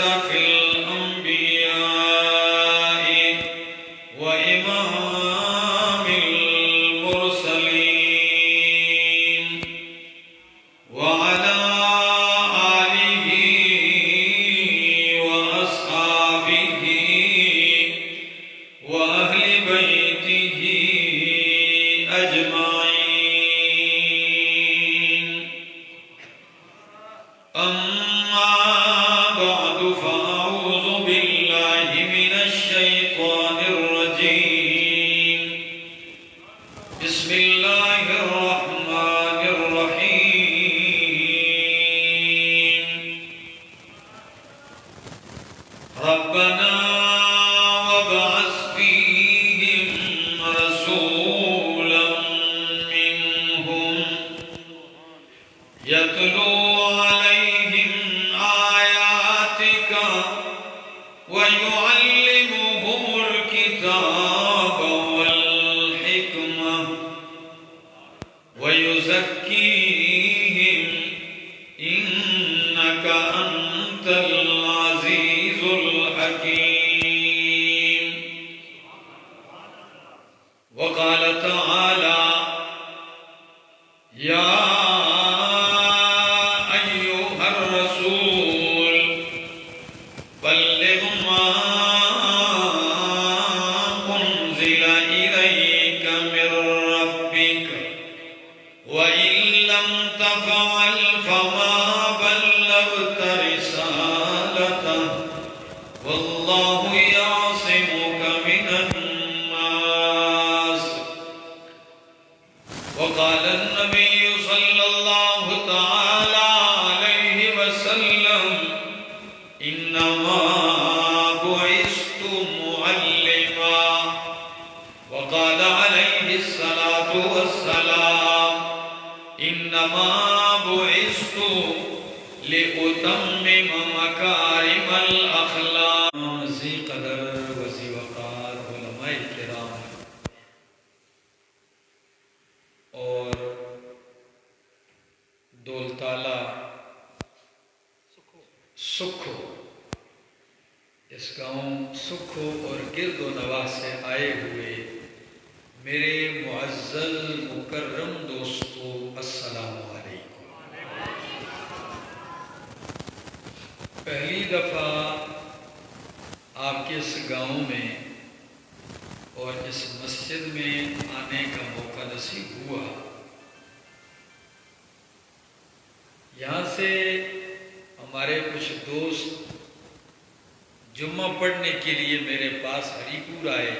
أشرف الأنبياء وإمام المرسلين وعلى آله وأصحابه وأهل بيته أجمعين. أما بعد فأعوذ بالله من الشيطان الرجيم. بسم الله الرحمن الرحيم. ربنا وابعث فيهم رسولا منهم يتلو عليهم آياتك ويعلمهم الكتاب والحكمة ويزكيهم إنك أنت العزيز الحكيم. وقال تعالى: يا أيها الرسول بلغ ما أنزل إليك من ربك وإن لم تفعل فما بلغت رسالته والله يعصمك من الناس. وقال النبي صلى الله تعالى عليه وسلم: إنما بعثت معلما. وقال عليه الصلاة والسلام: إنما بعثت لأتمم مكارم الأخلاق. ذی قدر وذی وقار علماء کرام اور دولتالہ سکھو، اس گاؤں سکھو اور گرد و نواح سے آئے ہوئے میرے معزز مکرم دوستو، السلام علیکم۔ پہلی دفعہ آپ کے اس گاؤں میں اور اس مسجد میں آنے کا موقع نصیب ہوا۔ یہاں سے ہمارے کچھ دوست جمعہ پڑھنے کے لیے میرے پاس ہری پور آئے،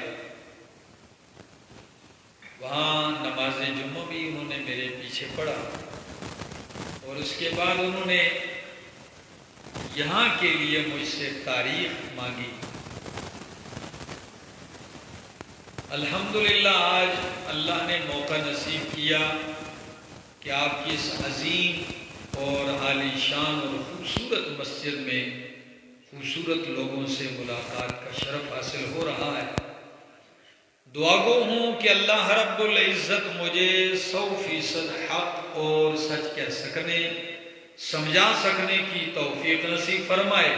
وہاں نماز جمعہ بھی انہوں نے میرے پیچھے پڑھا اور اس کے بعد انہوں نے یہاں کے لیے مجھ سے تاریخ مانگی۔ الحمدللہ آج اللہ نے موقع نصیب کیا کہ آپ کی اس عظیم اور عالی شان اور خوبصورت مسجد میں خوبصورت لوگوں سے ملاقات کا شرف حاصل ہو رہا ہے۔ دعا گو ہوں کہ اللہ رب العزت مجھے 100% حق اور سچ کہہ سکنے، سمجھا سکنے کی توفیق نصیب فرمائے،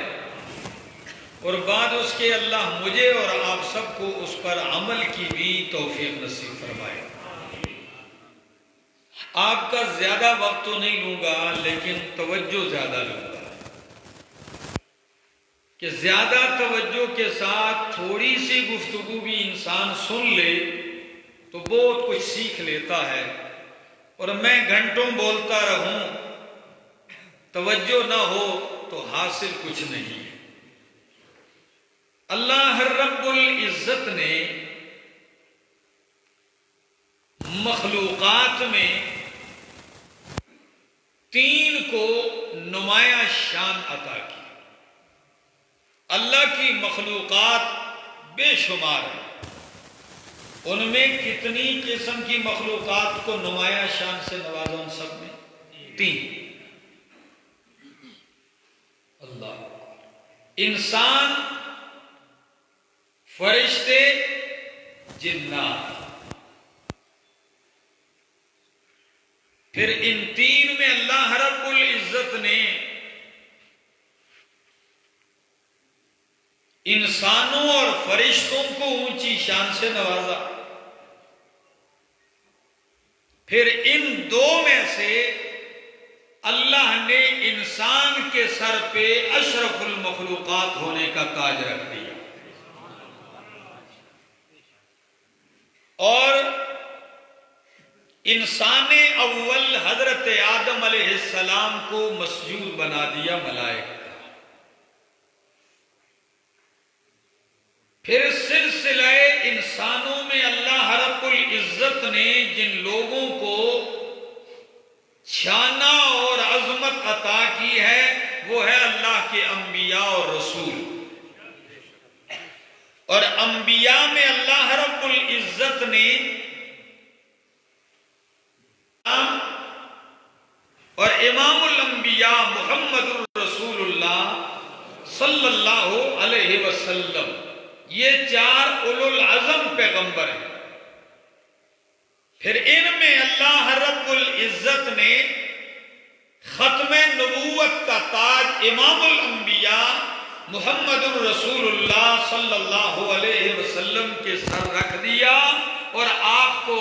اور بعد اس کے اللہ مجھے اور آپ سب کو اس پر عمل کی بھی توفیق نصیب فرمائے۔ آپ کا زیادہ وقت تو نہیں لوں گا لیکن توجہ زیادہ لوں گا کہ زیادہ توجہ کے ساتھ تھوڑی سی گفتگو بھی انسان سن لے تو بہت کچھ سیکھ لیتا ہے، اور میں گھنٹوں بولتا رہوں توجہ نہ ہو تو حاصل کچھ نہیں ہے۔ اللہ رب العزت نے مخلوقات میں 3 کو نمایاں شان عطا کی۔ اللہ کی مخلوقات بے شمار ہیں، ان میں کتنی قسم کی مخلوقات کو نمایاں شان سے نوازا؟ ان سب میں 3۔ اللہ، انسان، فرشتے، جنات۔ پھر ان 3 میں اللہ رب العزت نے انسانوں اور فرشتوں کو اونچی شان سے نوازا. پھر ان دو میں سے اللہ نے انسان کے سر پہ اشرف المخلوقات ہونے کا تاج رکھ دیا. اور انسان اول حضرت آدم علیہ السلام کو مسجود بنا دیا ملائکہ. پھر سلسلہ انسانوں میں اللہ رب العزت نے جن لوگوں کو شانہ اور عظمت عطا کی ہے وہ ہے اللہ کے انبیاء اور رسول. اور انبیاء میں اللہ رب العزت نے اور امام الانبیاء محمد الرسول اللہ صلی اللہ علیہ وسلم یہ 4 اولو العزم پیغمبر ہیں. پھر ان میں اللہ رب العزت نے ختم نبوت کا تاج امام الانبیاء محمد الرسول اللہ صلی اللہ علیہ وسلم کے سر رکھ دیا اور آپ کو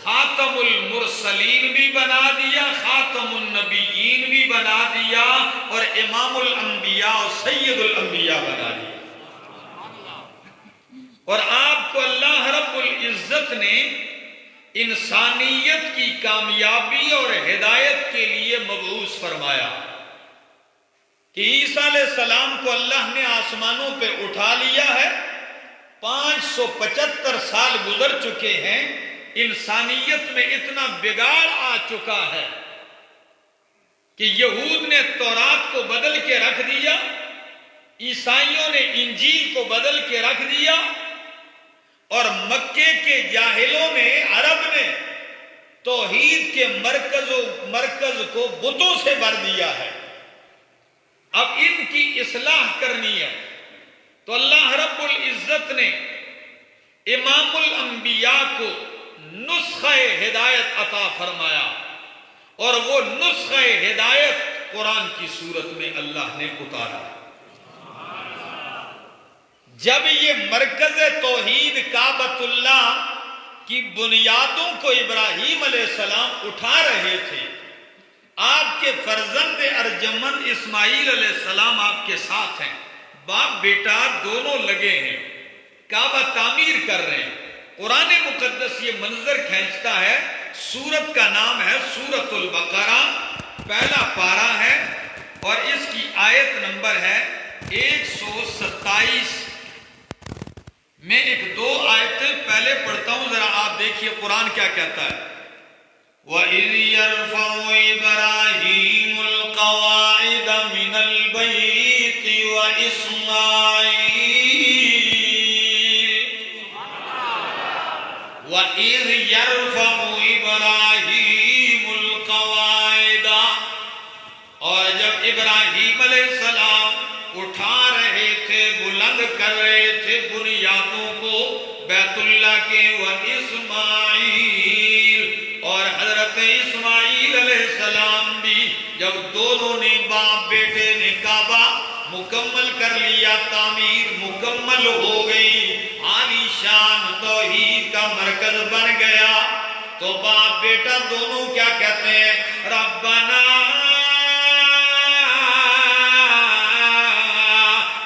خاتم المرسلین بھی بنا دیا، خاتم النبیین بھی بنا دیا اور امام الانبیاء اور سید الانبیاء بنا دیا. اور آپ کو اللہ رب العزت نے انسانیت کی کامیابی اور ہدایت کے لیے مبعوث فرمایا کہ عیسیٰ علیہ السلام کو اللہ نے آسمانوں پہ اٹھا لیا ہے. 575 سال گزر چکے ہیں. انسانیت میں اتنا بگاڑ آ چکا ہے کہ یہود نے تورات کو بدل کے رکھ دیا، عیسائیوں نے انجیل کو بدل کے رکھ دیا اور مکے کے جاہلوں نے، عرب نے توحید کے مرکز کو بتوں سے بھر دیا ہے. اب ان کی اصلاح کرنی ہے تو اللہ رب العزت نے امام الانبیاء کو نسخہ ہدایت عطا فرمایا اور وہ نسخہ ہدایت قرآن کی صورت میں اللہ نے اتارا. جب یہ مرکز توحید کعبۃ اللہ کی بنیادوں کو ابراہیم علیہ السلام اٹھا رہے تھے، آپ کے فرزند ارجمند اسماعیل علیہ السلام آپ کے ساتھ ہیں، باپ بیٹا دونوں لگے ہیں، کعبہ تعمیر کر رہے ہیں. قرآن مقدس یہ منظر کھینچتا ہے. سورت کا نام ہے سورۃ البقرہ، پہلا پارہ ہے اور اس کی آیت نمبر ہے 127. میں 1-2 آیتیں پہلے پڑھتا ہوں، ذرا آپ دیکھیے قرآن کیا کہتا ہے. وَإِذْ يَرْفَعُ إِبْرَاهِيمُ الْقَوَاعِدَ مِنَ الْبَيْتِ وَإِذْ يَرْفَعُ إِبْرَاهِيمُ الْقَوَاعِدَ، اور جب ابراہیم علیہ السلام اٹھا رہے تھے، بلند کر رہے تھے بنیادوں کو بیت اللہ کے، وَإِسْمَاعِیل، اور حضرت اسماعیل علیہ السلام بھی جب دونوں نے باپ بیٹے نے کعبہ مکمل کر لیا، تعمیر مکمل ہو گئی، عالی شان توحید کا مرکز بن گیا، تو باپ بیٹا دونوں کیا کہتے ہیں؟ ربنا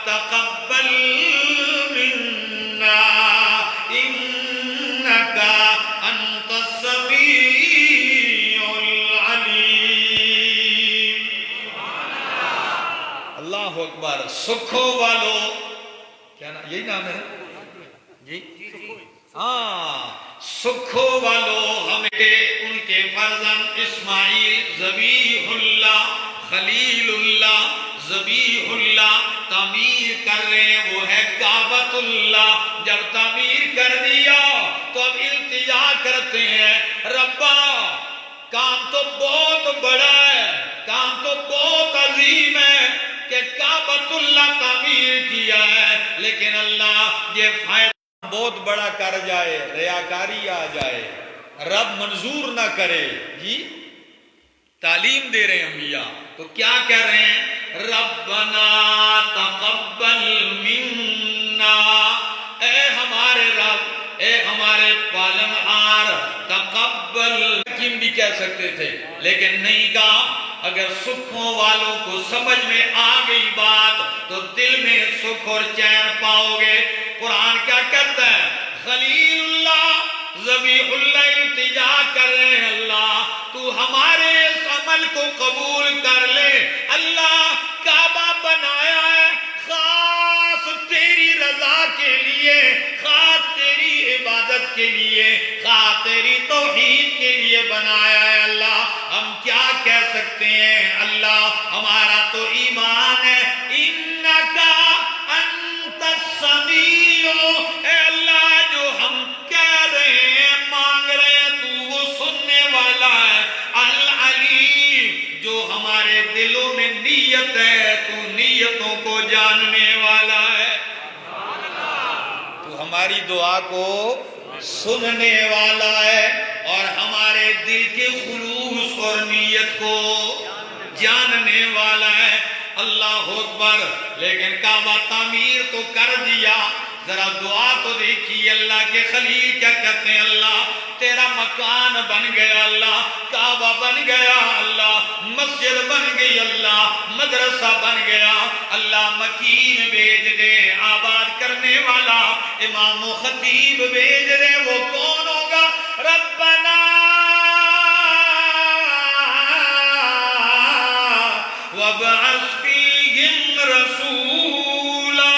تقبل منا انک انت السمیع العلیم. اللہ اکبر. سکھو والو، کیا نام؟ یہی نام ہے جی؟ ہاں، سکھو والو ہمیں ان کے فرزند اسماعیل ذبیح اللہ، خلیل اللہ، ذبیح اللہ تعمیر کر رہے ہیں، وہ ہے کعبۃ اللہ. جب تعمیر کر دیا تو اب التجا کرتے ہیں، ربا کام تو بہت بڑا ہے، کام تو بہت عظیم ہے کہ کعبۃ اللہ تعمیر کیا ہے، لیکن اللہ یہ فائدہ بہت بڑا کر جائے، ریاکاری آ جائے، رب منظور نہ کرے. جی تعلیم دے رہے ہیں انبیاء، تو کیا کہہ رہے ہیں؟ ربنا تقبل منا کہہ سکتے تھے، لیکن نہیں کہا۔ اگر سکھوں والوں کو سمجھ میں آ گئی بات تو دل میں سکھ اور چین پاؤ گے۔ قرآن کیا کہتا ہے؟ خلیل اللہ ذبیح اللہ التجا کر رہے ہیں، اللہ تو ہمارے اس عمل کو قبول کر لے۔ اللہ کعبہ بنایا ہے خاص تیری رضا کے لیے، خاص تیری عبادت کے لیے، خاص تیری توحید کے لیے بنایا ہے۔ اللہ ہم کیا کہہ سکتے ہیں؟ اللہ ہمارا تو ایمان ہے، انکا انت السمیع، اے اللہ جو ہم کہہ رہے ہیں مانگ رہے ہیں تو وہ سننے والا ہے، العلیم جو ہمارے دلوں میں نیت ہے تو نیتوں کو جاننے والا ہے، تو ہماری دعا کو سننے والا ہے اور ہمارے دل کے خلوص اور نیت کو جاننے والا ہے۔ اللہ اکبر۔ لیکن کعبہ تعمیر تو کر دیا، ذرا دعا تو دیکھیے۔ اللہ کے خلیل کیا کہتے ہیں؟ اللہ تیرا مکان بن گیا، اللہ کعبہ بن گیا، اللہ مسجد بن گئی، اللہ مدرسہ بن گیا، اللہ مکین بھیج دے، آباد کرنے والا امام و خطیب بھیج دے۔ وہ کون ہوگا؟ ربنا وابعث فیہم رسولا،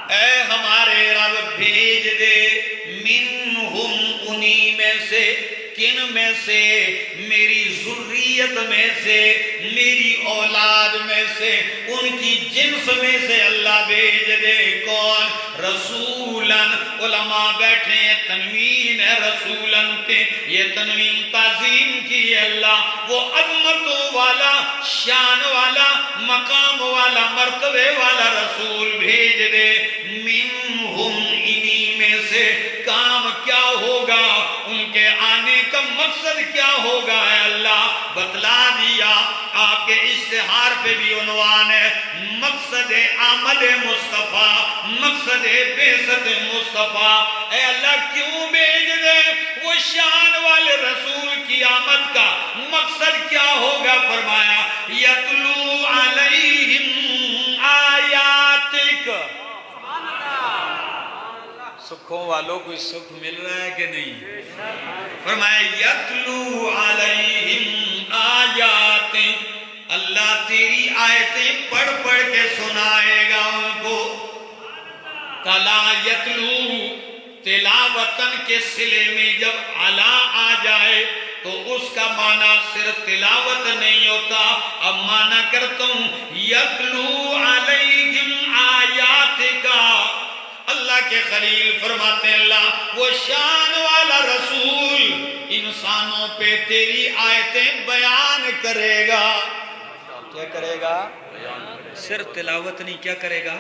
اے ہمارے رب بھیج دے، منہم انہی میں سے، کن میں سے؟ میری ذریت میں سے، میری اولاد میں سے، ان کی جنس میں سے اللہ بھیج دے۔ کون؟ رسولن۔ علماء بیٹھے ہیں، تنوین ہے رسولن پہ، یہ تنوین تعظیم کی ہے۔ اللہ وہ عظمتوں والا، شان والا، مقام والا، مرتبے والا رسول بھیج دے۔ منہم انہی میں سے، کام کیا ہوگا؟ ان کے آنے کا مقصد کیا ہوگا؟ اے اللہ بتلا دیا۔ آپ کے اشتہار پہ بھی عنوان ہے، مقصد آمد مصطفیٰ، مقصد بعثت مصطفیٰ۔ اے اللہ کیوں بھیج دے؟ وہ شان والے رسول کی آمد کا مقصد کیا ہوگا؟ فرمایا یتلو علیہم آیاتک۔ سکھوں والوں کو سکھ مل رہا ہے کہ نہیں؟ فرمایا یتلو علیہم آیات، اللہ تیری آیتیں پڑھ پڑھ کے سنائے گا ان کو۔ تلا یتلو، تلاوتن کے صلے میں جب علا آ جائے تو اس کا معنی صرف تلاوت نہیں ہوتا، اب معنی کرتا ہوں یتلو علیہم آیات کا۔ اللہ کے خلیل فرماتے ہیں اللہ وہ شان والا رسول انسانوں پہ تیری آیتیں بیان کرے گا۔ کیا کرے گا؟ صرف تلاوت نہیں، کیا کرے گا؟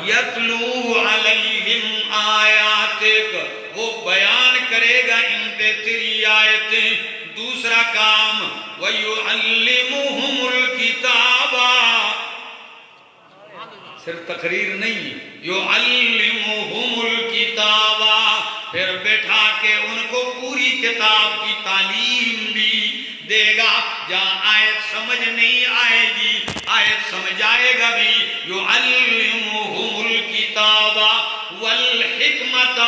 یتلو علیہم آیاتک، وہ بیان کرے گا ان پہ تیری آیتیں۔ دوسرا کام وَيُعَلِّمُهُمُ الْكِتَابَ، صرف تقریر نہیں، یعلمہم الکتاب، پھر بٹھا کے ان کو پوری کتاب کی تعلیم بھی دے گا۔ جہاں آیت سمجھ نہیں آئے گی آیت سمجھ آئے گا بھی۔ یعلمہم الکتاب والحکمت،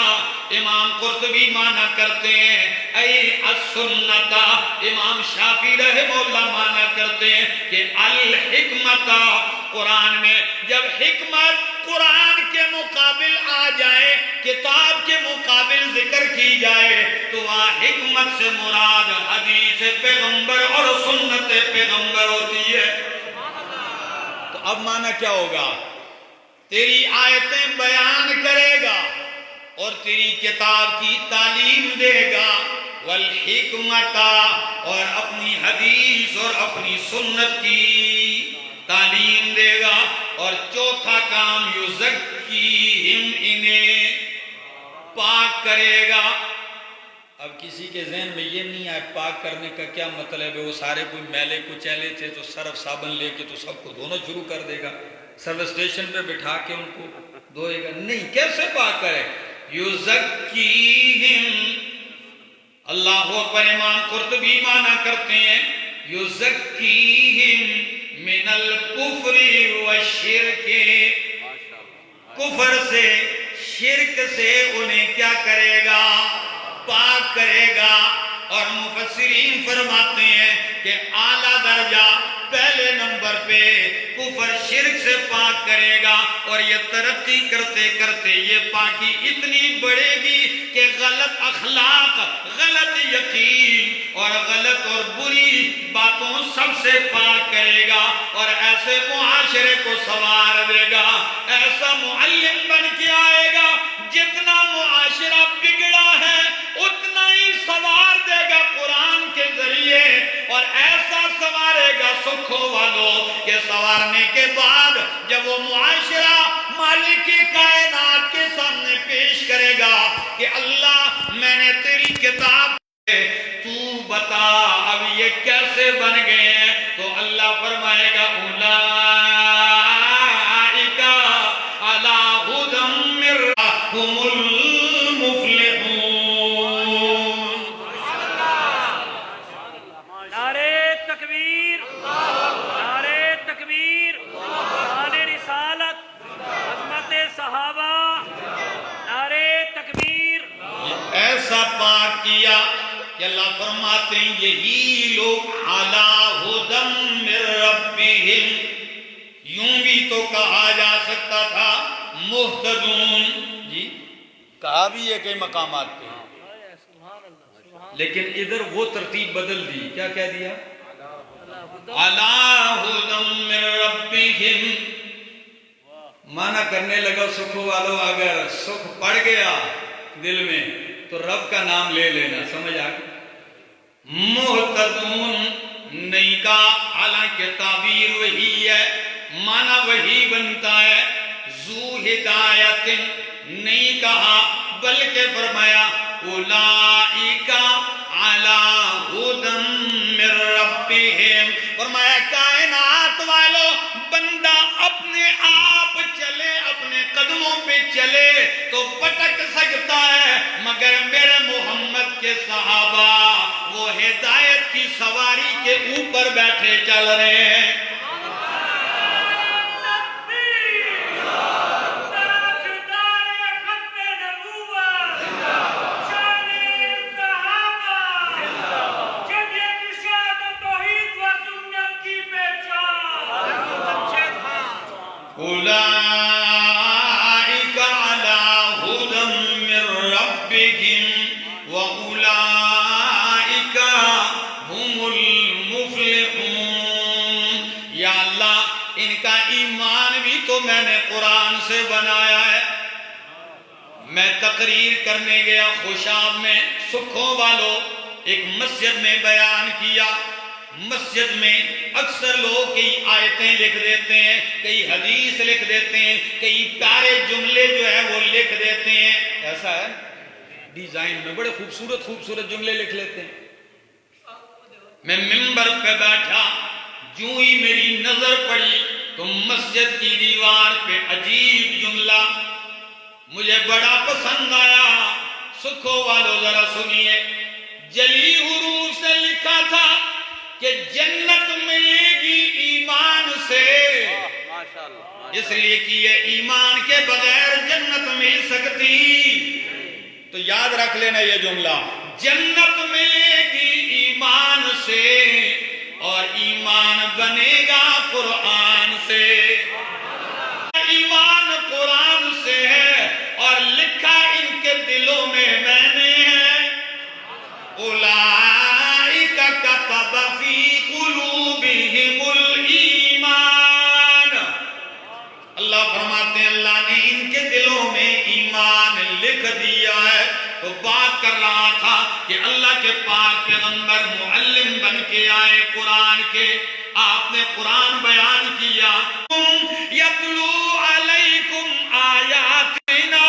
امام قرطبی معنی کرتے ہیں اے السنت، امام شافعی رحمہ اللہ معنی کرتے ہیں کہ الحکمت، قرآن میں جب حکمت قرآن کے مقابل آ جائے، کتاب کے مقابل ذکر کی جائے تو وہاں حکمت سے مراد حدیث پیغمبر اور سنت پیغمبر ہوتی ہے۔ تو اب معنی کیا ہوگا؟ تیری آیتیں بیان کرے گا اور تیری کتاب کی تعلیم دے گا، والحکمت، اور اپنی حدیث اور اپنی سنت کی تعلیم دے گا۔ اور چوتھا کام یزکیہم، انہیں پاک کرے گا۔ اب کسی کے ذہن میں یہ نہیں آئے پاک کرنے کا کیا مطلب ہے؟ وہ سارے کوئی میلے کچیلے تھے تو صرف صابن لے کے تو سب کو دھونا شروع کر دے گا، سروس اسٹیشن پہ بٹھا کے ان کو دھوئے گا؟ نہیں، کیسے پاک کرے؟ یزکیہم، اللہ اکبر. امام قرطبی معنی کرتے ہیں یزکیہم من الکفر والشرک، کفر سے شرک سے انہیں کیا کرے گا؟ پاک کرے گا. اور مفسرین فرماتے ہیں کہ اعلیٰ درجہ پہلے نمبر پہ کفر شرک سے پاک کرے گا، اور یہ ترقی کرتے کرتے یہ پاکی اتنی بڑھے گی کہ غلط اخلاق، غلط یقین اور غلط اور بری باتوں سب سے پاک کرے گا، اور ایسے معاشرے کو سنوار دے گا، ایسا معلم بن کے آئے گا جتنا معاشرہ بگڑا ہے اتنا ہی سنوار دے گا قرآن کے ذریعے، اور ایسا سنوارے گا سکھوں والوں کہ سنوارنے کے بعد جب وہ معاشرہ مالک کائنات کے سامنے پیش کرے گا کہ اللہ میں نے تیری کتاب تو بتا اب یہ کیسے بن گئے ہیں، تو اللہ فرمائے گا اولئک علی ھدی من ربہم المفلحون. نعرہ تکبیر، نعرہ تکبیر، شان رسالت، عظمت صحابہ، نعرہ تکبیر. ایسا پاک کیا کہ اللہ فرماتے ہیں یہی لوگ علی ھدی من ربہم، یوں بھی تو کہا جا سکتا تھا مہتدون، جی کہا بھی ہے کئی مقامات پہ، لیکن ادھر وہ ترتیب بدل دی. کیا کہہ دیا؟ علی ھدی من ربہم. معنی کرنے لگا سکھوں والوں اگر سکھ پڑ گیا دل میں تو رب کا نام لے لینا. سمجھ آ گئی؟ مہتدون نہیں کہا، حالانکہ تعبیر وہی ہے، معنی وہی بنتا ہے. ذو ہدایت نہیں کہا بلکہ فرمایا اولئک علی ھدی من ربہم. فرمایا کائنات والوں بندہ اپنے آپ چلے، اپنے قدموں پہ چلے تو پٹک سکتا ہے، مگر میرے محمد کے صحابہ وہ ہدایت کی سواری کے اوپر بیٹھے چل رہے ہیں. اولئک علی ھدی من ربہم واولئک ھم المفلحون. یا اللہ ان کا ایمان بھی تو میں نے قرآن سے بنایا ہے. میں تقریر کرنے گیا خوشاب میں، سکھوں والوں ایک مسجد میں بیان کیا. مسجد میں اکثر لوگ کئی آیتیں لکھ دیتے ہیں، کئی حدیث لکھ دیتے ہیں، کئی پیارے جملے جو ہے وہ لکھ دیتے ہیں. ایسا ہے ڈیزائن میں بڑے خوبصورت خوبصورت جملے لکھ لیتے ہیں. میں ممبر پہ بیٹھا، جو ہی میری نظر پڑی تو مسجد کی دیوار پہ عجیب جملہ مجھے بڑا پسند آیا. سکھوں والوں ذرا سنیے. جلی حروف سے لکھا تھا کہ جنت ملے گی ایمان سے، اس لیے کہ یہ ایمان کے بغیر جنت مل سکتی. تو یاد رکھ لینا یہ جملہ، جنت ملے گی ایمان سے اور ایمان بنے گا قرآن سے. ایمان قرآن سے ہے اور لکھا ان کے دلوں میں میں نے ہے. اولئک کتب فی قلوبہم الایمان. اللہ فرماتے ہیں اللہ نے ان کے دلوں میں ایمان لکھ دیا ہے. تو بات کر رہا تھا کہ اللہ کے پاک پیغمبر معلم بن کے آئے قرآن کے، آپ نے قرآن بیان کیا. یتلو علیکم آیاتنا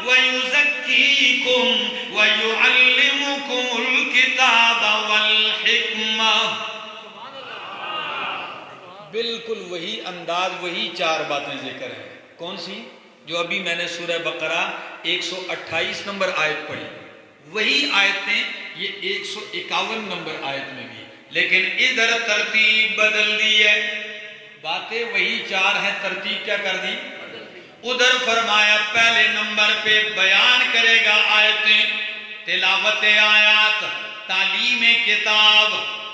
ویزکیکم ویعلمکم الکتاب والحکمہ. بالکل وہی انداز، وہی چار باتیں ذکر ہیں. کون سی؟ جو ابھی میں نے سورہ بقرہ 128 نمبر آیت پڑھی، وہی آیتیں یہ 151 نمبر آیت میں بھی، لیکن ادھر ترتیب بدل دی ہے، باتیں وہی 4 ہیں، ترتیب کیا کر دی؟ ادھر فرمایا پہلے نمبر پہ بیان کرے گا آیتیں، تلاوت آیات، تعلیم کتاب،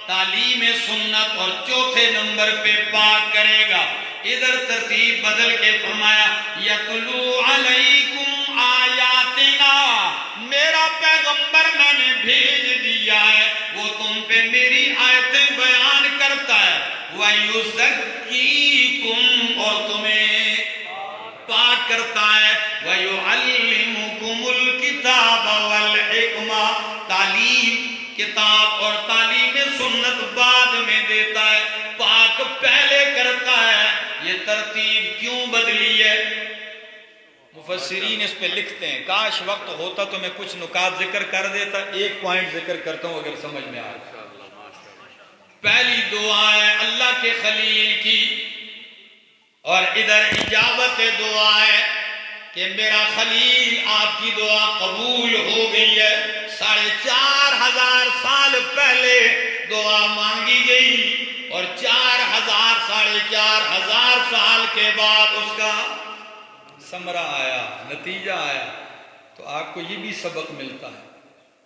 تعلیم سنت، اور چوتھے نمبر پہ پاک کرے گا۔ ادھر ترتیب بدل کے فرمایا یتلو علیکم آیاتنا، میرا پیغمبر میں نے بھیج دیا ہے، وہ تم پہ میری آیتیں بیان کرتا ہے، وَيُزَكِّيكُمْ، اور تمہیں پاک کرتا ہے، وَيُعَلِّمُكُمُ الْكِتَابَ وَالْحِكْمَةَ، تعلیم کتاب اور تعلیم سنت بعد میں دیتا ہے، پاک پہلے کرتا ہے۔ یہ ترتیب کیوں بدلی ہے؟ مفسرین اس پہ لکھتے ہیں، کاش وقت ہوتا تو میں کچھ نکات ذکر کر دیتا، ایک پوائنٹ ذکر کرتا ہوں اگر سمجھ میں آئے۔ پہلی دعا ہے اللہ کے خلیل کی، اور ادھر اجابت دعا ہے کہ میرا خلیل آپ کی دعا قبول ہو گئی ہے۔ 4,500 سال پہلے دعا مانگی گئی، اور 4,500 سال کے بعد اس کا ثمرہ آیا، نتیجہ آیا۔ تو آپ کو یہ بھی سبق ملتا ہے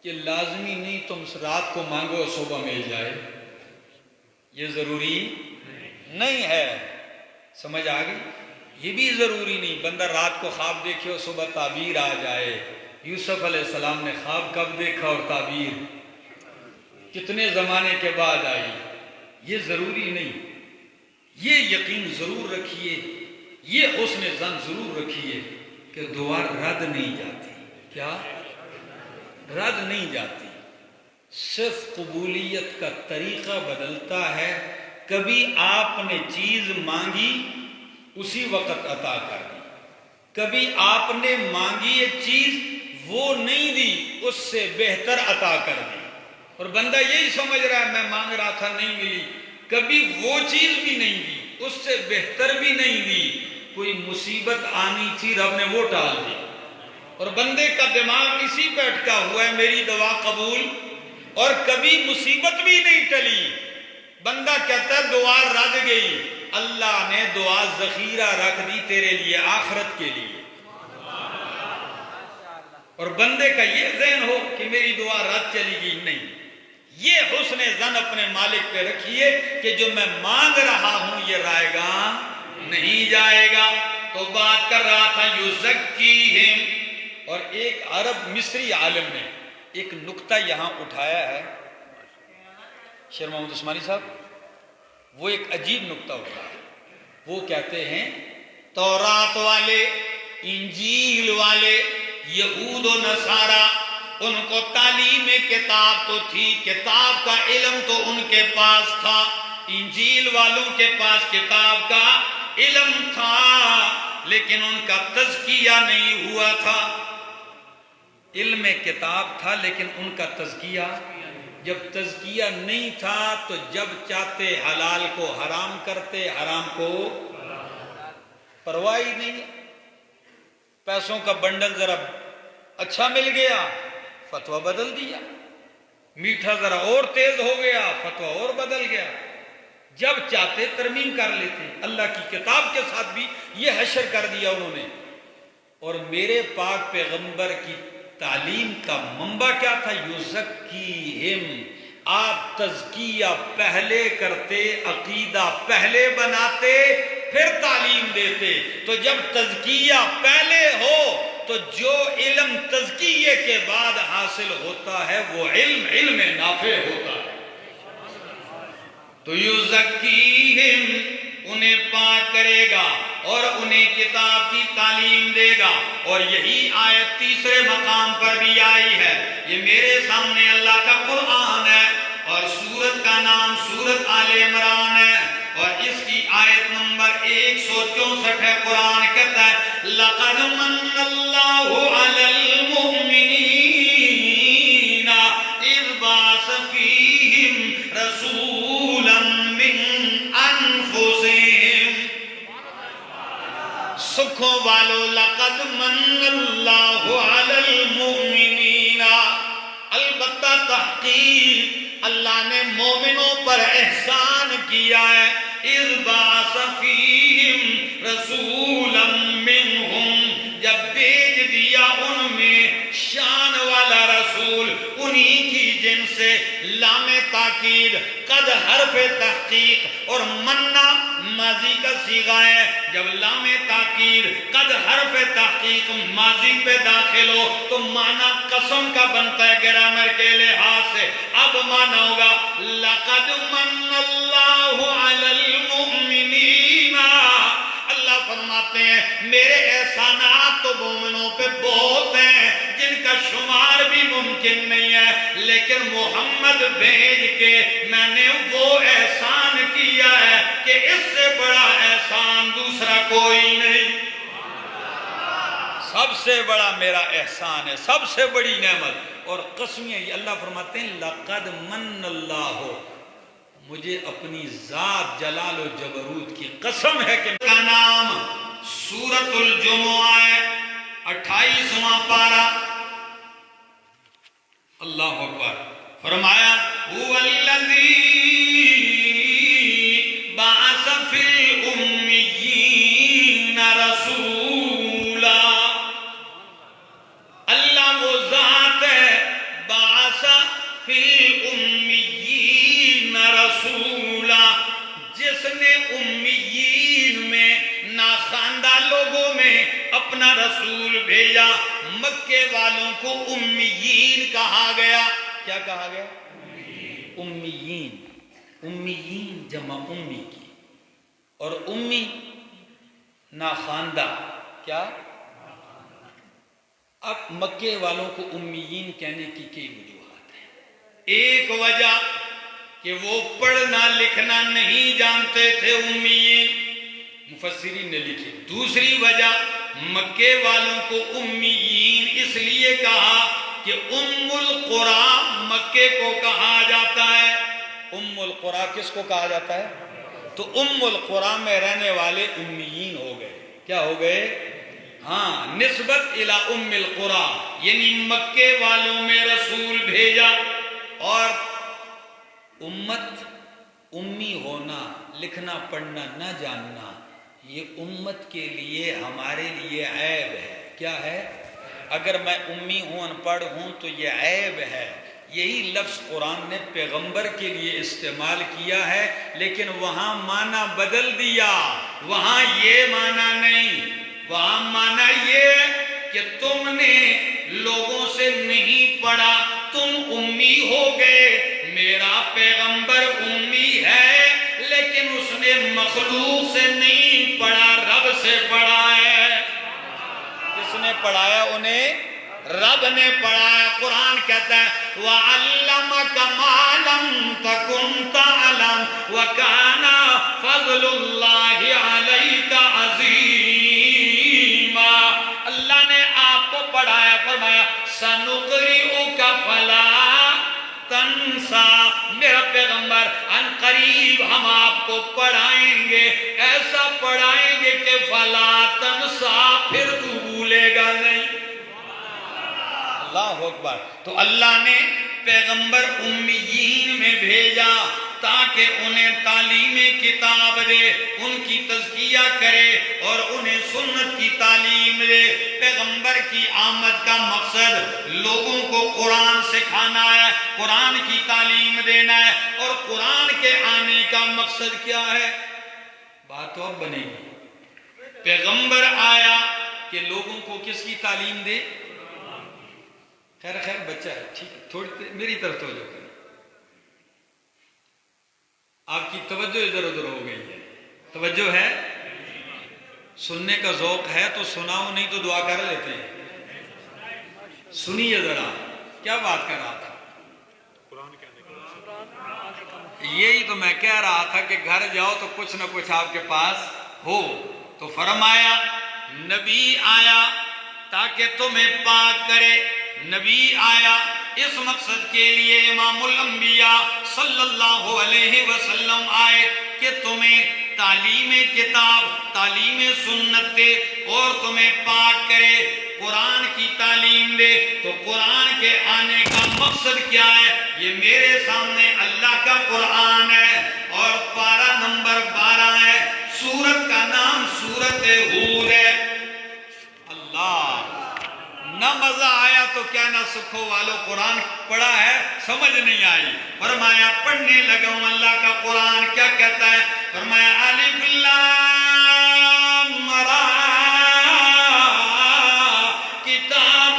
کہ لازمی نہیں تم رات کو مانگو اور صبح مل جائے، یہ ضروری نہیں ہے۔ سمجھ آ گئی؟ یہ بھی ضروری نہیں بندہ رات کو خواب دیکھے اور صبح تعبیر آ جائے۔ یوسف علیہ السلام نے خواب کب دیکھا اور تعبیر کتنے زمانے کے بعد آئی، یہ ضروری نہیں۔ یہ یقین ضرور رکھیے، یہ حسن ظن ضرور رکھیے کہ دعا رد نہیں جاتی۔ کیا رد نہیں جاتی؟ صرف قبولیت کا طریقہ بدلتا ہے۔ کبھی آپ نے چیز مانگی اسی وقت عطا کر دی، کبھی آپ نے مانگی ایک چیز وہ نہیں دی، اس سے بہتر عطا کر دی، اور بندہ یہی سمجھ رہا ہے میں مانگ رہا تھا نہیں ملی، کبھی وہ چیز بھی نہیں دی، اس سے بہتر بھی نہیں دی۔ کوئی مصیبت آنی تھی رب نے وہ ٹال دی، اور بندے کا دماغ اسی پہ اٹکا ہوا ہے میری دعا قبول، اور کبھی مصیبت بھی نہیں ٹلی، بندہ کہتا ہے دعا رد گئی، اللہ نے دعا ذخیرہ رکھ دی تیرے لیے آخرت کے لیے۔ اور بندے کا یہ ذہن ہو کہ میری دعا رد چلی گئی، نہیں، یہ حسن ظن اپنے مالک پہ رکھیے کہ جو میں مانگ رہا ہوں یہ رائے گا نہیں جائے گا۔ تو بات کر رہا تھا یزکیہم، اور ایک عرب مصری عالم نے ایک نکتہ یہاں اٹھایا ہے، شیر محمد عثمانی صاحب، وہ ایک عجیب نکتہ اٹھایا۔ وہ کہتے ہیں تورات والے، انجیل والے، یہود و نصارہ، ان کو تعلیم کتاب تو تھی، کتاب کا علم تو ان کے پاس تھا، انجیل والوں کے پاس کتاب کا علم تھا، لیکن ان کا تزکیہ نہیں ہوا تھا۔ علم کتاب تھا لیکن ان کا تزکیہ، جب تزکیہ نہیں تھا تو جب چاہتے حلال کو حرام کرتے، حرام کو پرواہ ہی نہیں۔ پیسوں کا بنڈل ذرا اچھا مل گیا، فتویٰ بدل دیا، میٹھا ذرا اور تیز ہو گیا، فتویٰ اور بدل گیا، جب چاہتے ترمیم کر لیتے۔ اللہ کی کتاب کے ساتھ بھی یہ حشر کر دیا انہوں نے۔ اور میرے پاک پیغمبر کی تعلیم کا منبع کیا تھا؟ یزکیہم، آپ تزکیہ پہلے کرتے، عقیدہ پہلے بناتے، پھر تعلیم دیتے۔ تو جب تزکیہ پہلے ہو تو جو علم تزکیے کے بعد حاصل ہوتا ہے وہ علم نافع ہوتا ہے۔ تو یزکیہم، انہیں پاک کرے گا اور انہیں کتاب کی تعلیم دے گا۔ اور یہی آیت تیسرے مقام پر بھی آئی ہے۔ یہ میرے سامنے اللہ کا قرآن ہے، اور سورت کا نام سورت آل عمران ہے، اور اس کی آیت نمبر 164 ہے۔ قرآن کہتا ہے لَقَدْ مَنَّ اللَّهُ عَلَى الْمُؤْمِنِينَ إِذْ بَعَثَ فِيهِمْ رَسُولًا مِّنْ أَنفُسِهِمْ۔ سکھوں والو لَقَدْ مَنَّ اللَّهُ عَلَى الْمُؤْمِنِينَ، البتہ تحقیق اللہ نے مومنوں پر احسان کیا ہے، اذ بعث فیہم رسولا منہم، جب بھیج دیا ان میں شان والا رسول انہی کی جن سے، لام تاکید قد حرف تحقیق اور مننا ماضی کا صیغہ ہے، جب لام تاکید قد حرف تحقیق ماضی پہ داخل ہو تو معنی قسم کا بنتا ہے گرامر کے لحاظ سے۔ اب معنی ہوگا لقد من اللہ علی المؤمنین، اللہ فرماتے ہیں میرے احسانات تو مومنوں پہ بہت ہیں جن کا شمار بھی ممکن نہیں ہے، لیکن محمد بھیج کے میں نے وہ احسان کیا ہے کہ اس سے بڑا احسان دوسرا کوئی نہیں۔ سب سے بڑا میرا احسان ہے، سب سے بڑی نعمت اور قسمیاں یہ اللہ فرماتے ہیں لقد من اللہ، مجھے اپنی ذات جلال و جبروت کی قسم ہے کہ کا نام سورۃ الجمعہ ہے، 28واں پارہ، اللہ اکبر، فرمایا هو الذی بعث فی الامیین رسولا، اللہ وہ ذات ہے بعث فی الامیین رسولا، جس نے امیین میں ناخواندہ لوگوں میں اپنا رسول بھیجا۔ مکے والوں کو امیین کہا گیا، کیا کہا گیا؟ امیین، امیین جمع امی کی، اور امی ناخواندہ، کیا؟ اب مکے والوں کو امیین کہنے کی کئی وجوہات ہیں۔ ایک وجہ کہ وہ پڑھنا لکھنا نہیں جانتے تھے، امیین مفسرین نے لکھی۔ دوسری وجہ مکے والوں کو امیین اس لیے کہا کہ ام القری مکے کو کہا جاتا ہے۔ ام القری کس کو کہا جاتا ہے؟ تو ام القری میں رہنے والے امیین ہو گئے، کیا ہو گئے؟ ہاں، نسبت الی ام القری، یعنی مکے والوں میں رسول بھیجا۔ اور امت امی ہونا، لکھنا پڑھنا نہ جاننا، یہ امت کے لیے ہمارے لیے عیب ہے۔ کیا ہے؟ اگر میں امی ہوں، ان پڑھ ہوں تو یہ عیب ہے۔ یہی لفظ قرآن نے پیغمبر کے لیے استعمال کیا ہے، لیکن وہاں معنی بدل دیا، وہاں یہ معنی نہیں، وہاں معنی یہ کہ تم نے لوگوں سے نہیں پڑھا، تم امی ہو گئے۔ میرا پیغمبر امی ہے لیکن اس نے مخلوق سے نہیں پڑھا، رب سے پڑھا ہے۔ کس نے پڑھایا انہیں؟ رب نے پڑھایا۔ قرآن کہتا ہے وَعَلَّمَكَ مَا لَمْ تَكُنْ تَعْلَمْ وَكَانَ فَضْلُ اللَّهِ عَلَيْكَ عَظِيمًا۔ اللہ نے آپ کو پڑھایا، فرمایا سَنُقْرِئُكَ فَلَا تَنْسَى، میرا پیغمبر ان قریب ہم آپ کو پڑھائیں گے، ایسا پڑھائیں گے کہ فَلَا تَنْسَى، پھر تو بھولے گا نہیں۔ اللہ اکبر۔ تو اللہ نے پیغمبر امیین میں بھیجا تاکہ انہیں تعلیم کتاب دے، ان کی تزکیہ کرے اور انہیں سنت کی تعلیم دے۔ پیغمبر کی آمد کا مقصد لوگوں کو قرآن سکھانا ہے، قرآن کی تعلیم دینا ہے۔ اور قرآن کے آنے کا مقصد کیا ہے؟ بات تو اب بنے گی۔ پیغمبر آیا کہ لوگوں کو کس کی تعلیم دے؟ خیر بچہ ہے، ٹھیک ہے، تھوڑی میری طرف توجہ کریں، آپ کی توجہ ادھر ادھر ہو گئی ہے۔ توجہ ہے؟ سننے کا ذوق ہے تو سناؤ، نہیں تو دعا کر لیتے ہیں۔ سنیے ذرا، کیا بات کر رہا تھا؟ یہی تو میں کہہ رہا تھا کہ گھر جاؤ تو کچھ نہ کچھ آپ کے پاس ہو۔ تو فرمایا نبی آیا تاکہ تمہیں پاک کرے، نبی آیا اس مقصد کے لیے، امام الانبیاء صلی اللہ علیہ وسلم آئے کہ تمہیں تعلیم کتاب، تعلیم سنت دے اور تمہیں پاک کرے۔ قرآن کی تعلیم دے. تو قرآن کے آنے کا مقصد کیا ہے؟ یہ میرے سامنے اللہ کا قرآن ہے اور پارہ نمبر 12 ہے. سورت کا نام سورت ہود ہے. اللہ، نہ مزہ آیا تو کیا نہ سکھو والو قرآن پڑھا ہے سمجھ نہیں آئی. فرمایا پڑھنے لگا ہوں اللہ کا قرآن کیا کہتا ہے. فرمایا الف لام را کتاب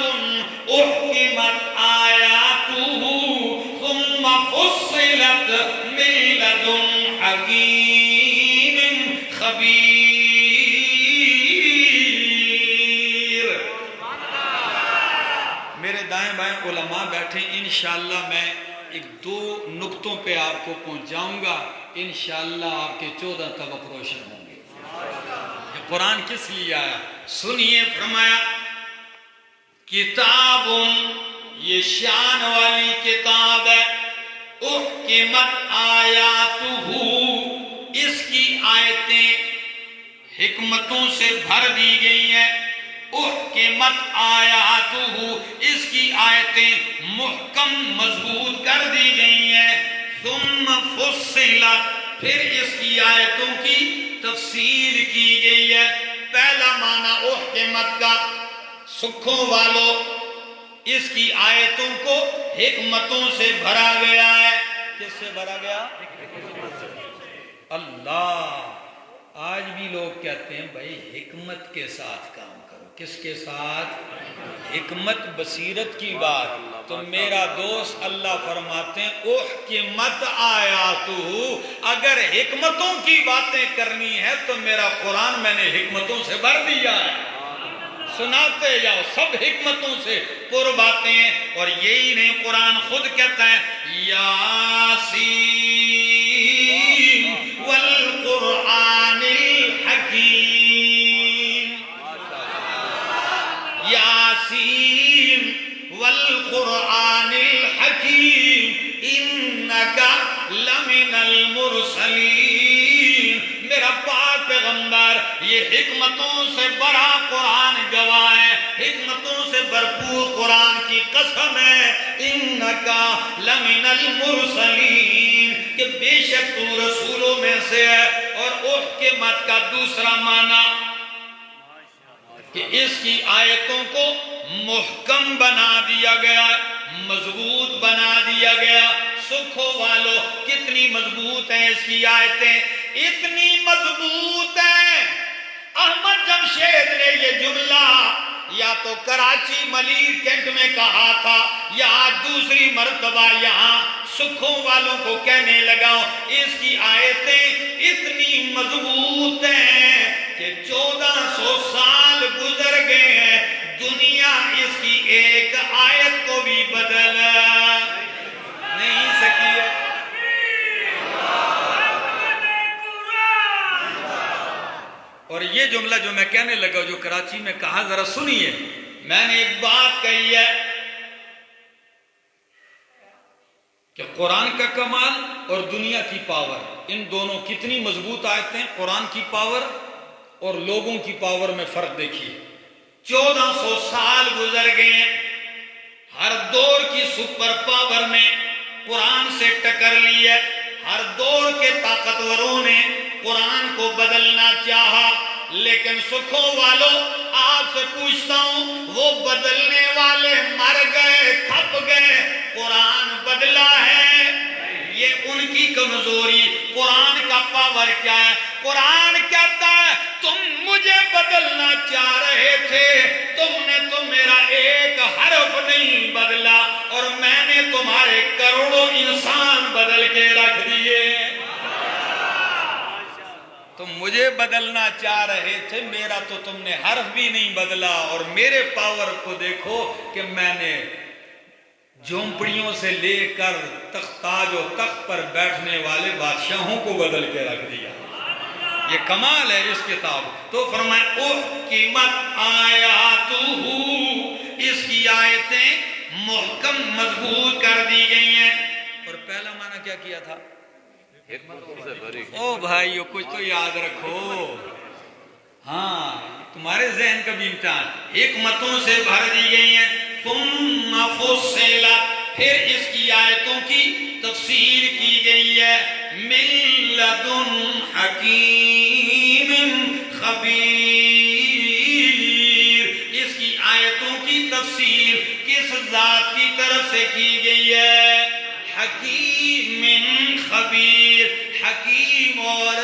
احکمت آیاتہ ثم فصلت من لدن حکیم خبیر. میرے دائیں بائیں علماء بیٹھے، انشاءاللہ میں ایک دو نقطوں پہ آپ کو پہنچ جاؤں گا. انشاءاللہ آپ کے 14 طبق روشن ہوں گے. یہ قرآن کس لیے آیا سنیے. فرمایا کتاب، یہ شان والی کتاب ہے. احکمت آیاتہ، اس کی آیتیں حکمتوں سے بھر دی گئی ہیں. احکمت آیاتہ، اس کی آیتیں محکم مضبوط کر دی گئی ہیں. ثم فصلت، پھر اس کی آیتوں کی تفصیل کی گئی ہے. پہلا معنی احکمت کا، سکھوں والو، اس کی آیتوں کو حکمتوں سے بھرا گیا ہے. کس سے بھرا گیا؟ اللہ. آج بھی لوگ کہتے ہیں بھائی حکمت کے ساتھ کام کرو. کس کے ساتھ؟ حکمت بصیرت کی بات. تو میرا دوست اللہ فرماتے ہیں احکمت آیاتہ، اگر حکمتوں کی باتیں کرنی ہے تو میرا قرآن میں نے حکمتوں سے بھر دیا ہے. سناتے جاؤ، سب حکمتوں سے پر باتیں ہیں. اور یہی نہیں، قرآن خود کہتا ہے یاسین والقرآن الحکیم. یاسین والقرآن الحکیم انکا لمن المرسلین. میرا پاک پیغمبر یہ حکمتوں سے بڑا قرآن گواہ ہے، حکمتوں سے بھرپور قرآن کی قسم ہے. انکا لمن المرسلین، کہ بے شک تو رسولوں میں سے ہے. اور احکمت کا دوسرا معنی کہ اس کی آیتوں کو محکم بنا دیا گیا، مضبوط بنا دیا گیا. سکھو والو کتنی مضبوط ہیں اس کی آیتیں؟ اتنی مضبوط ہیں احمد جمشید نے یہ جملہ یا تو کراچی ملیر کینٹ میں کہا تھا یا دوسری مرتبہ یہاں سکھوں والوں کو کہنے لگا. اس کی آیتیں اتنی مضبوط ہیں کہ 1400 سال گزر گئے ہیں، دنیا اس کی ایک آیت کو بھی بدل نہیں سکی ہے. اور یہ جملہ جو میں کہنے لگا جو کراچی میں کہا ذرا سنیے. میں نے ایک بات کہی ہے کہ قرآن کا کمال اور دنیا کی پاور، ان دونوں کتنی مضبوط آیتیں. قرآن کی پاور اور لوگوں کی پاور میں فرق دیکھیے. 1400 سال گزر گئے ہیں، ہر دور کی سپر پاور نے قرآن سے ٹکر لی ہے. ہر دور کے طاقتوروں نے قرآن کو بدلنا چاہا، لیکن سکھوں والو آپ سے پوچھتا ہوں، وہ بدلنے والے مر گئے، کھپ گئے، قرآن بدلا ہے؟ یہ ان کی کمزوری. قرآن کا پاور کیا ہے؟ قرآن کہتا ہے تم مجھے بدلنا چاہ رہے تھے، تم نے تو میرا ایک حرف نہیں بدلا اور میں نے تمہارے کروڑوں انسان بدل کے رکھ دیے. تم مجھے بدلنا چاہ رہے تھے، میرا تو تم نے حرف بھی نہیں بدلا. اور میرے پاور کو دیکھو کہ میں نے جھونپڑیوں سے لے کر تاج و تخت پر بیٹھنے والے بادشاہوں کو بدل کے رکھ دیا. یہ کمال ہے اس کتاب. تو فرمایا احکمت آیاتہ، اس کی آیتیں محکم مضبوط کر دی گئی ہیں. اور پہلا معنی کیا کیا تھا؟ او بھائیو کچھ تو یاد رکھو. ہاں تمہارے ذہن کا بھی امتحان حکمتوں سے بھر دی گئی ہیں. ثم فصلت پھر اس کی آیتوں کی تفسیر کی گئی ہے. من لدن حکیم خبیر اس کی آیتوں کی تفسیر کس ذات کی طرف سے کی گئی ہے؟ حکیم خبیر حکیم اور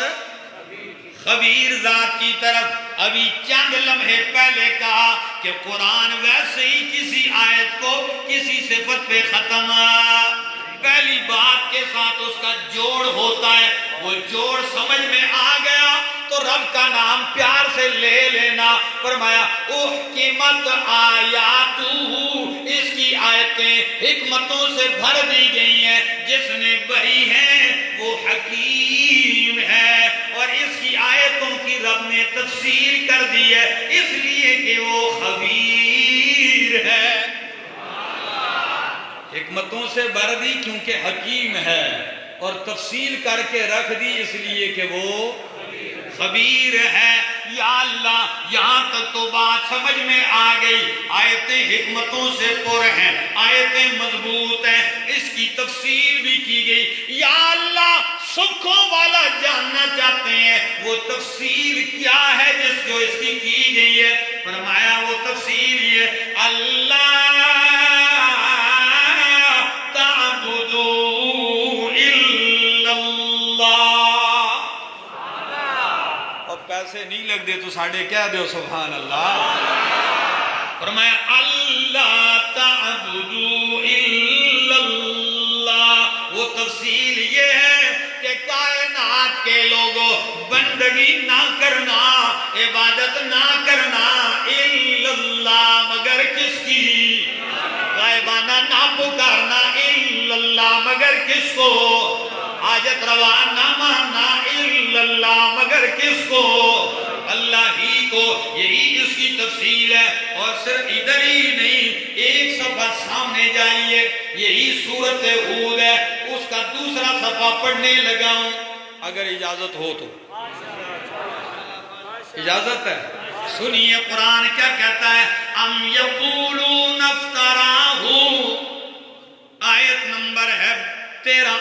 خبیر ذات کی طرف. ابھی چند لمحے پہلے کہا کہ قرآن ویسے ہی کسی آیت کو کسی صفت پہ ختم پہلی بات کے ساتھ اس کا جوڑ ہوتا ہے. وہ جوڑ سمجھ میں آ گیا تو رب کا نام پیار سے لے لینا. فرمایا احکمت آیاتہ اس کی آیتیں حکمتوں سے بھر دی گئی ہیں. جس نے بھری ہیں وہ حکیم ہے اور اس کی آیتوں کی رب نے تفسیر کر دی ہے اس لیے کہ وہ خبیر ہے. حکمتوں سے بھر دی کیونکہ حکیم ہے اور تفصیل کر کے رکھ دی اس لیے کہ وہ خبیر ہے. یا اللہ یہاں تک تو بات سمجھ میں آ گئی. آیتیں حکمتوں سے پر ہیں آیتیں مضبوط ہیں اس کی تفصیل بھی کی گئی. یا اللہ سکھوں والا جاننا چاہتے ہیں وہ تفصیل کیا ہے جس جو اس کی گئی ہے. فرمایا وہ تفصیل یہ اللہ پیسے نہیں لگ دے تو ساڑھے کہہ دو سبحان اللہ. فرمایا اللہ تعبدوا الا اللہ. وہ تفصیل یہ ہے کہ کائنات کے لوگوں بندگی نہ کرنا عبادت نہ کرنا الا اللہ مگر کس کی؟ غائبانہ نہ پکارنا الا اللہ مگر کس کو؟ حاجت روا نہ ماننا الا اللہ مگر کس کو؟ اللہ ہی کو. یہی اس کی تفصیل ہے. اور صرف ادھر ہی نہیں ایک صفحہ سامنے جائیے یہی سورۃ ہود ہے اس کا دوسرا صفحہ پڑھنے لگا ہوں اگر اجازت ہو تو. اجازت ہے؟ سنیے قرآن کیا کہتا ہے. ام یقولون افتراہ آیت نمبر ہے 13.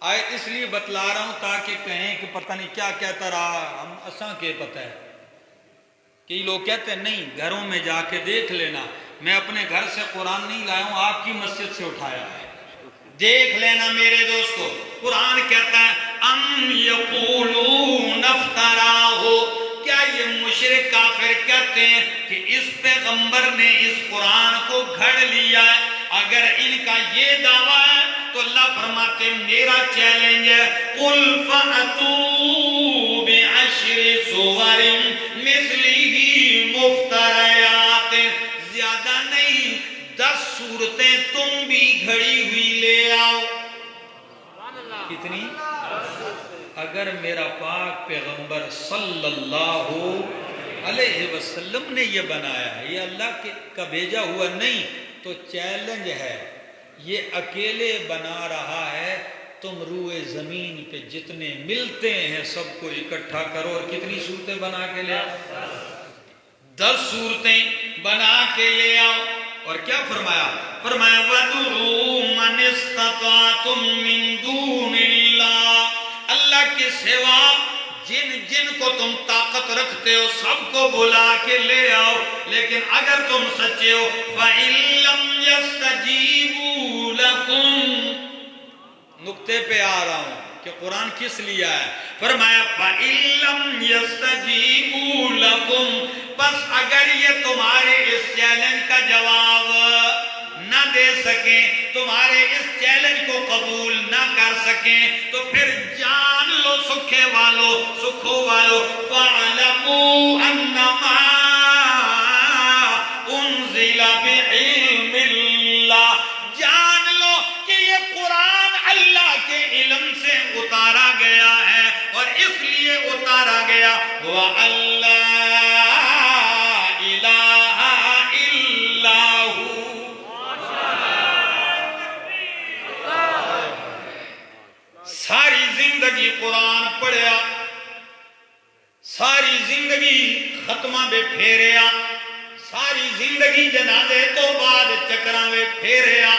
آیت اس لیے بتلا رہا ہوں تاکہ کہیں کہ پتہ نہیں کیا کہتا رہا ہم اساں کے پتہ ہے. کئی لوگ کہتے ہیں نہیں گھروں میں جا کے دیکھ لینا میں اپنے گھر سے قرآن نہیں لایا ہوں آپ کی مسجد سے اٹھایا ہے. دیکھ لینا میرے دوستو قرآن کہتا ہے ام یقولون افتراہ. کیا یہ مشرک کافر کہتے ہیں کہ اس پیغمبر نے اس قرآن کو گھڑ لیا ہے؟ اگر ان کا یہ دعویٰ ہے تو اللہ فرماتے میرا چیلنج ہے قل فأتوا بعشر سور مثلہ مفتریات. زیادہ نہیں 10 صورتیں تم بھی گھڑی ہوئی لے آؤ. کتنی؟ اگر میرا پاک پیغمبر صلی اللہ علیہ وسلم نے یہ بنایا ہے یہ اللہ کا بھیجا ہوا نہیں تو چیلنج ہے. یہ اکیلے بنا رہا ہے تم روئے زمین پہ جتنے ملتے ہیں سب کو اکٹھا کرو. اور کتنی صورتیں بنا کے لے آؤ؟ 10 صورتیں بنا کے لے آؤ. اور کیا فرمایا؟ فرمایا وَدُعُوا مَنِ اسْتَطَعْتُم مِّن دُونِ اللَّهِ. اللہ کے سوا جن کو تم طاقت رکھتے ہو سب کو بلا کے لے آؤ. لیکن اگر تم سچے ہو فَإِن لَّمْ يَسْتَجِيبُوا لَكُمْ. نقطے پہ آ رہا ہوں کہ قرآن کس لیے ہے. فرمایا فَإِن لَّمْ يَسْتَجِيبُوا لَكُمْ. بس اگر یہ تمہارے اس چیلنج کا جواب نہ دے سکیں تمہارے اس چیلنج کو قبول نہ کر سکیں تو پھر جان لو سکھے والو سکھو والو فَاعْلَمُوا أَنَّمَا أُنزِلَ بِعِلْمِ اللَّهِ. جان لو کہ یہ قرآن اللہ کے علم سے اتارا گیا ہے اور اس لیے اتارا گیا وَأَلَّا ساری زندگی قرآن پڑھیا ساری زندگی ختمہ بے پھیریا ساری زندگی جنازے تو بعد چکراں وے پھیریا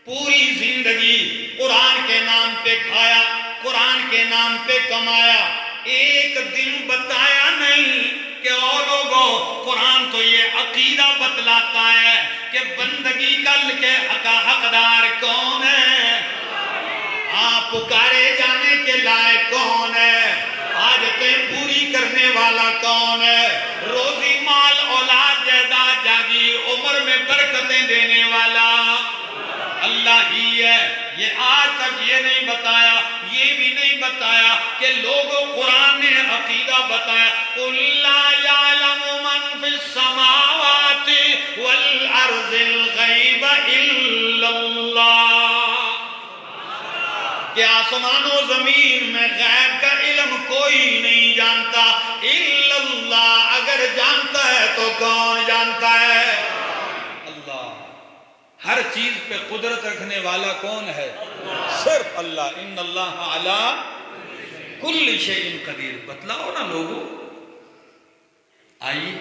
پوری زندگی قرآن کے نام پہ کھایا قرآن کے نام پہ کمایا ایک دن بتایا نہیں کہ او لوگوں قرآن تو یہ عقیدہ بتلاتا ہے کہ بندگی کل کے حقدار کون ہے آپ پکارے جانے کے لائق کون ہے حاجتیں پوری کرنے والا کون ہے روزی مال اولاد جائیداد جاگیر عمر میں برکتیں دینے والا اللہ ہی ہے یہ آج تک یہ نہیں بتایا یہ بھی نہیں بتایا کہ لوگوں قرآن نے عقیدہ بتایا قُلْ لَا يَعْلَمُ مَنْ فِي السَّمَاوَاتِ وَالْأَرْضِ الْغَيْبَ إِلَّا اللَّهُ کہ آسمان و زمین میں غیب کا علم کوئی نہیں جانتا الا اللہ اگر جانتا ہے تو کون جانتا ہے اللہ ہر چیز پہ قدرت رکھنے والا کون ہے صرف اللہ ان اللہ علی کل شیء قدیر بتلاؤ نا لوگوں آئیے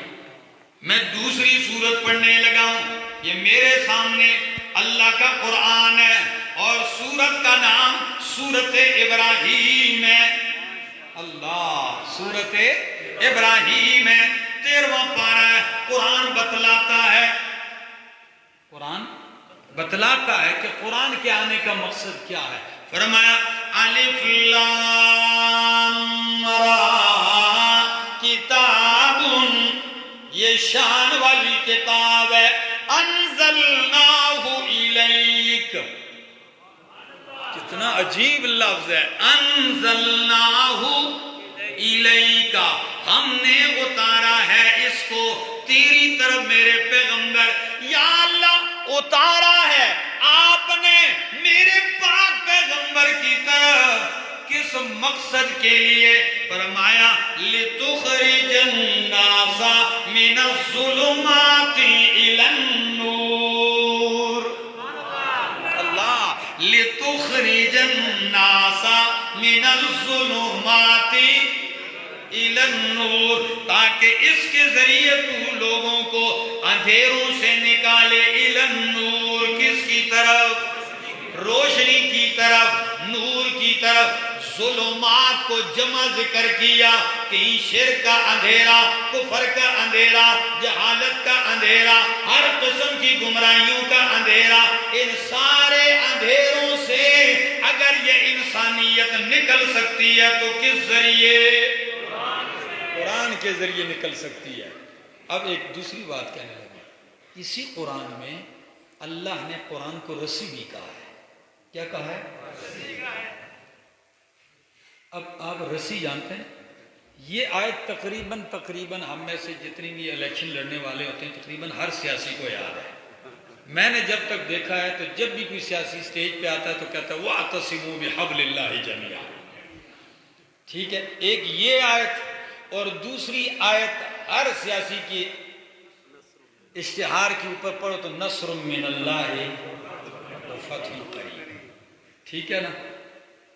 میں دوسری سورت پڑھنے لگا ہوں یہ میرے سامنے اللہ کا قرآن ہے اور سورت کا نام سورت ابراہیم ہے اللہ سورت ابراہیم ہے 13واں پارہ ہے قرآن بتلاتا ہے کہ قرآن کے آنے کا مقصد کیا ہے فرمایا الف لام را کتاب یہ شان والی کتاب ہے انزلناہ الیک کتنا عجیب لفظ ہے انزلناہ الیک ہم نے اتارا ہے اس کو تیری طرف میرے پیغمبر یا اللہ اتارا ہے آپ نے میرے پاک پیغمبر کی طرف کس مقصد کے لیے فرمایا لِتُخْرِجَ النَّاسَ مِنَ الظُّلُمَاتِ إِلَى النُّورِ اللہ لِتُخْرِجَ النَّاسَ مِنَ الظُّلُمَاتِ إِلَى النُّورِ تاکہ اس کے ذریعے تو لوگوں کو اندھیروں سے نکالے إِلَى النُّورِ کس کی طرف روشنی کی طرف نور کی طرف ظلمات کو جمع ذکر کیا کہیں شرک کا اندھیرا کفر کا اندھیرا جہالت کا اندھیرا ہر قسم کی گمراہیوں کا اندھیرا ان سارے اندھیروں سے اگر یہ انسانیت نکل سکتی ہے تو کس ذریعے قرآن کے ذریعے نکل سکتی ہے اب ایک دوسری بات کہنے لگا اسی قرآن میں اللہ نے قرآن کو رسی بھی کہا ہے کیا کہا ہے اب آپ رسی جانتے ہیں یہ آیت تقریباً ہم میں سے جتنی بھی الیکشن لڑنے والے ہوتے ہیں تقریباً ہر سیاسی کو یاد ہے میں نے جب تک دیکھا ہے تو جب بھی کوئی سیاسی سٹیج پہ آتا ہے تو کہتا ہے وَاعْتَصِمُوا بِحَبْلِ اللَّهِ جَمِيعًا ٹھیک ہے ایک یہ آیت اور دوسری آیت ہر سیاسی کی اشتہار کے اوپر پڑھو تو نصر من اللہ فتح قریب ٹھیک ہے نا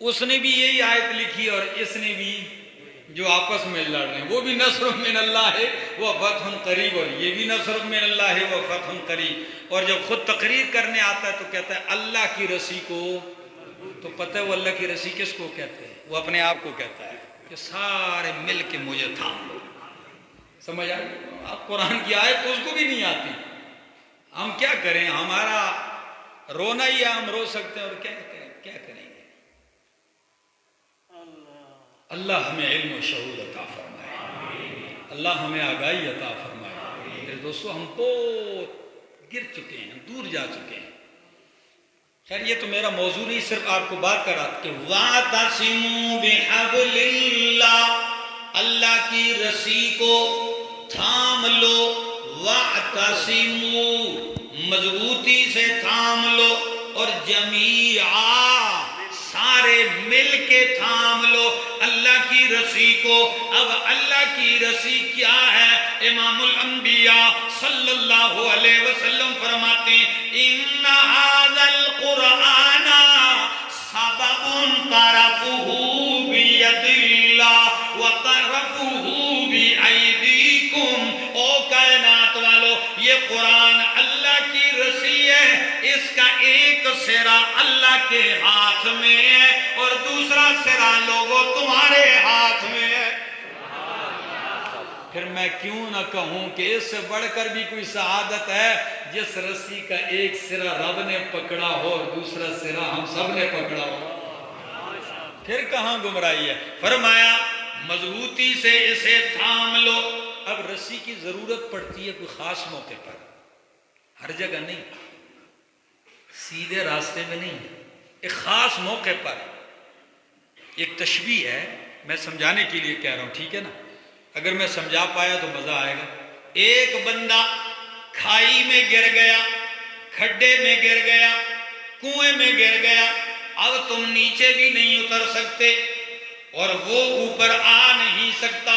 اس نے بھی یہی آیت لکھی اور اس نے بھی جو آپس میں لڑ رہے ہیں وہ بھی نصر من اللہ ہے وہ فتح قریب اور یہ بھی نصر من اللہ ہے وہ فتح قریب اور جب خود تقریر کرنے آتا ہے تو کہتا ہے اللہ کی رسی کو تو پتہ ہے وہ اللہ کی رسی کس کو کہتے ہیں وہ اپنے آپ کو کہتا ہے کہ سارے مل کے مجھے تھام لو سمجھ آئے آپ قرآن کی آیت تو اس کو بھی نہیں آتی ہم کیا کریں ہمارا رونا ہی ہے ہم رو سکتے ہیں اور کیا کریں گے اللہ ہمیں علم و شعور عطا فرمائے اللہ ہمیں آگاہی عطا فرمائے میرے دوستو ہم بہت گر چکے ہیں دور جا چکے ہیں خیر یہ تو میرا موضوع نہیں صرف آپ کو بات کر رہا کہ وَاعْتَصِمُوا بِحَبْلِ اللَّهِ اللہ کی رسی کو تھام لو وَاعْتَصِمُوا مضبوطی سے تھام لو اور جمیعا سارے مل کے تھام لو اللہ کی رسی کو اب اللہ کی رسی کیا ہے امام الانبیاء صلی اللہ علیہ وسلم فرماتے ہیں ان هذا القرآن سبب طرفه بید اللہ وطرفه بأیدی قرآن اللہ کی رسی ہے، اس کا ایک سرا اللہ کے ہاتھ میں ہے اور دوسرا سرا لوگوں تمہارے ہاتھ میں ہے۔ پھر میں کیوں نہ کہوں کہ اس سے بڑھ کر بھی کوئی سعادت ہے جس رسی کا ایک سرا رب نے پکڑا ہو اور دوسرا سرا ہم سب نے پکڑا ہو، پھر کہاں گمراہی ہے؟ فرمایا مضبوطی سے اسے تھام لو۔ اب رسی کی ضرورت پڑتی ہے کوئی خاص موقع پر، ہر جگہ نہیں، سیدھے راستے میں نہیں، ایک خاص موقع پر۔ ایک تشبیہ ہے، میں سمجھانے کے لیے کہہ رہا ہوں، ٹھیک ہے نا؟ اگر میں سمجھا پایا تو مزہ آئے گا۔ ایک بندہ کھائی میں گر گیا، کھڈے میں گر گیا، کنویں میں گر گیا، اب تم نیچے بھی نہیں اتر سکتے اور وہ اوپر آ نہیں سکتا،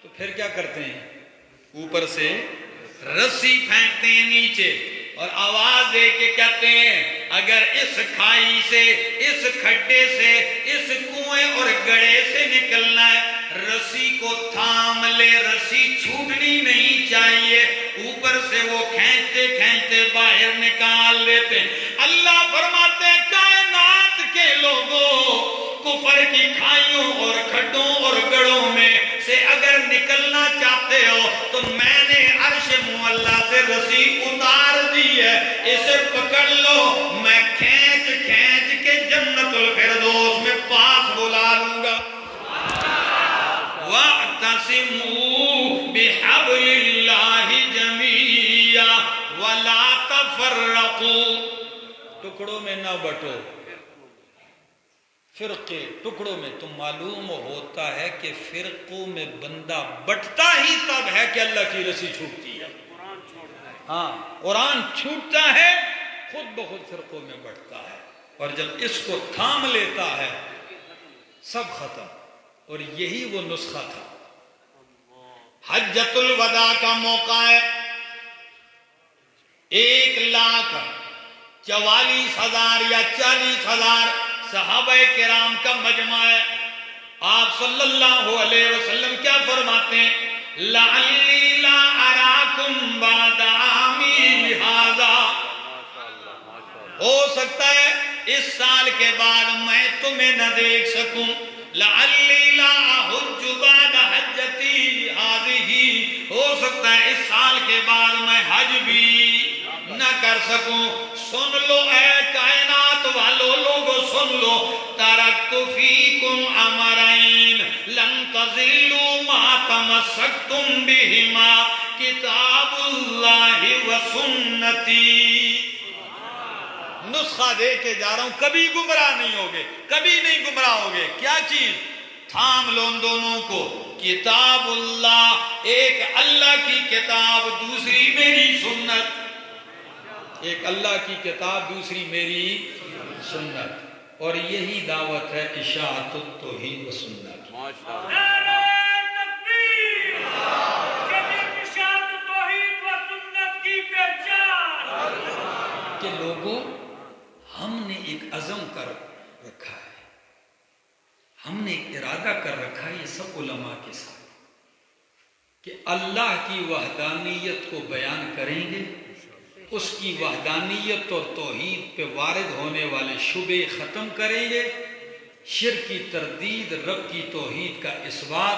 تو پھر کیا کرتے ہیں؟ اوپر سے رسی پھینکتے ہیں نیچے اور آواز دے کے کہتے ہیں اگر اس کھائی سے، اس کھڈے سے، اس کنویں اور گڑھے سے نکلنا ہے، رسی کو تھام لے، رسی چھوٹنی نہیں چاہیے، اوپر سے وہ کھینچتے کھینچتے باہر نکال لیتے۔ اللہ فرماتے ہیں کائنات کے لوگوں، کفر کی کھائیوں اور کھڈوں اور گڑھوں میں سے اگر نکلنا چاہتے ہو تو میں نے عرش معلیٰ سے رسی اتار دی ہے، اسے پکڑ لو، میں کھینچ کھینچ کے جنت الفردوس میں پاس بلا لوں گا۔ وَاعْتَصِمُوا بِحَبْلِ اللَّهِ جَمِيعًا وَلَا تَفَرَّقُوا، ٹکڑوں میں نہ بٹو، فرقے ٹکڑوں میں۔ تو معلوم ہوتا ہے کہ فرقوں میں بندہ بٹتا ہی تب ہے کہ اللہ کی رسی چھوٹتی ہے۔ ہاں، قرآن چھوٹتا ہے خود بخود فرقوں میں بٹتا ہے، اور جب اس کو تھام لیتا ہے سب ختم۔ اور یہی وہ نسخہ تھا۔ حجۃ الوداع کا موقع ہے، 1,44,000 یا 40,000 صحابہ کرام کا مجمع ہے۔ آپ صلی اللہ علیہ وسلم کیا فرماتے ہیں؟ لَعَلِّي لَا أَرَاكُمْ بَعْدَ عَامِي هَذَا، ہو سکتا ہے اس سال کے بعد میں تمہیں نہ دیکھ سکوں۔ لَعَلِّي لَا أَحُجُّ بَعْدَ حَجَّتِي هَذِهِ، ہو سکتا ہے اس سال کے بعد میں حج بھی نہ کر سکوں۔ سن لو اے کائنات والو، لوگو سن لو، ترکت فیکم امرین لن تضلوا ما تمسکتم بہما، کتاب اللہ و سنتی۔ نسخہ دے کے جا رہا ہوں، کبھی گمراہ نہیں ہوگے، کبھی نہیں گمراہ ہوگے۔ کیا چیز؟ تھام لو ان دونوں کو، کتاب اللہ، ایک اللہ کی کتاب، دوسری میری سنت۔ ایک اللہ کی کتاب، دوسری میری سنت، اور یہی دعوت ہے اشاعت التوحید و سنت۔ نعرہ تکبیر، جدید اشاعت توحید و سنت کی پہچان۔ کہ لوگوں، ہم نے ایک عزم کر رکھا ہے، ہم نے ایک ارادہ کر رکھا ہے، یہ سب علماء کے ساتھ، کہ اللہ کی وحدانیت کو بیان کریں گے، اس کی وحدانیت اور توحید پہ وارد ہونے والے شبے ختم کریں گے، شرک کی تردید، رب کی توحید کا اثبات،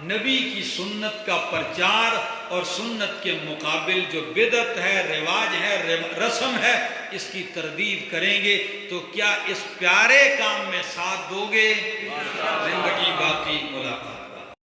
نبی کی سنت کا پرچار، اور سنت کے مقابل جو بدعت ہے، رواج ہے، رسم ہے، اس کی تردید کریں گے۔ تو کیا اس پیارے کام میں ساتھ دو گے؟ زندگی باقی ملاقات۔